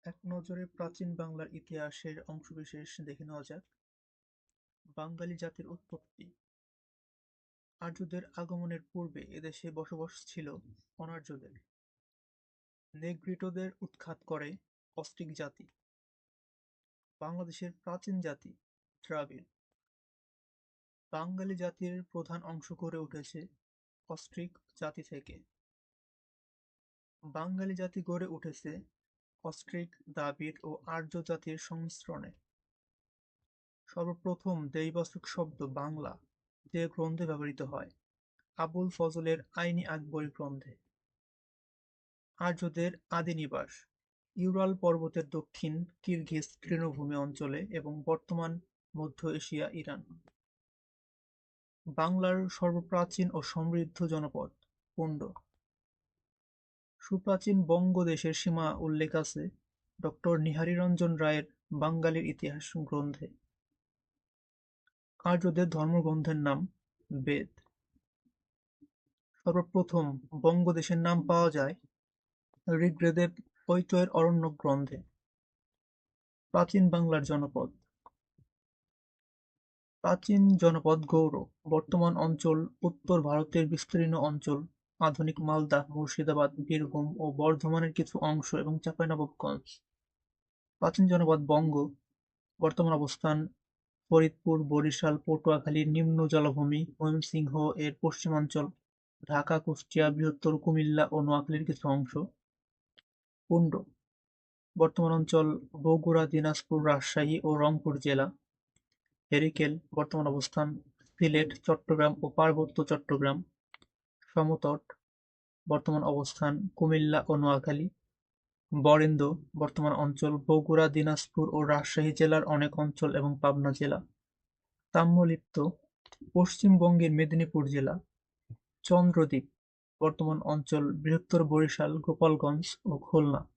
এক নজরে প্রাচীন বাংলার ইতিহাসের অংশবিশেষ দেখে নেওয়া যাক। বাঙালি জাতির উৎপত্তি। আর্যদের আগমনের পূর্বে এদেশে বসবাস ছিল অনার্যদের। নেগ্রিটোদের উৎখাত করে অস্ট্রিক জাতি। বাংলাদেশের প্রাচীন জাতি দ্রাবিড়। বাঙালি জাতির প্রধান অংশ গড়ে উঠেছে অস্ট্রিক জাতি থেকে। বাঙালি জাতি গড়ে উঠেছে অস্ট্রিক, দ্রাবিড় ও আর্য জাতির সংমিশ্রণে। সর্বপ্রথম দেশবাচক শব্দ বাংলা যে গ্রন্থে ব্যবহৃত হয়, আবুল ফজলের আইন-ই-আকবরী গ্রন্থে। আর্যদের আদি নিবাস ইউরাল পর্বতের দক্ষিণ কিরগিজ তৃণভূমি অঞ্চলে এবং বর্তমান মধ্য এশিয়া, ইরান। বাংলার সর্বপ্রাচীন ও সমৃদ্ধ জনপদ পুণ্ড। সুপ্রাচীন বঙ্গ দেশের সীমা উল্লেখ আছে ডক্টর নিহারীরঞ্জন রায়ের বাঙালির ইতিহাস গ্রন্থে। আর্যদের ধর্মগ্রন্থের নাম বেদ। সর্বপ্রথম বঙ্গদেশের নাম পাওয়া যায় ঋগ্বেদের পৈতয়ের অরণ্যক গ্রন্থে। প্রাচীন বাংলার জনপদ। প্রাচীন জনপদ গৌড় বর্তমান অঞ্চল উত্তর ভারতের বিস্তীর্ণ অঞ্চল, আধুনিক মালদা, মুর্শিদাবাদ, বীরভূম ও বর্ধমানের কিছু অংশ এবং চাঁপাইনবাবগঞ্জ। প্রাচীন জনপদ বঙ্গ বর্তমান অবস্থান ফরিদপুর, বরিশাল, পটুয়াখালী, নিম্ন জলাভূমি, ময়মনসিংহ এর পশ্চিমাঞ্চল, ঢাকা, কুষ্টিয়া, বৃহত্তর কুমিল্লা ও নোয়াখালীর কিছু অংশ। পুণ্ড বর্তমান অঞ্চল বগুড়া, দিনাজপুর, রাজশাহী ও রংপুর জেলা। হেরিকেল বর্তমান অবস্থান সিলেট, চট্টগ্রাম ও পার্বত্য চট্টগ্রাম। সমতট বর্তমান অবস্থান কুমিল্লা ও নোয়াখালী। বরেন্দ্র বর্তমান অঞ্চল বগুড়া, দিনাজপুর ও রাজশাহী জেলার অনেক অঞ্চল এবং পাবনা জেলা। তাম্রলিপ্ত পশ্চিমবঙ্গের মেদিনীপুর জেলা। চন্দ্রদ্বীপ বর্তমান অঞ্চল বৃহত্তর বরিশাল, গোপালগঞ্জ ও খুলনা।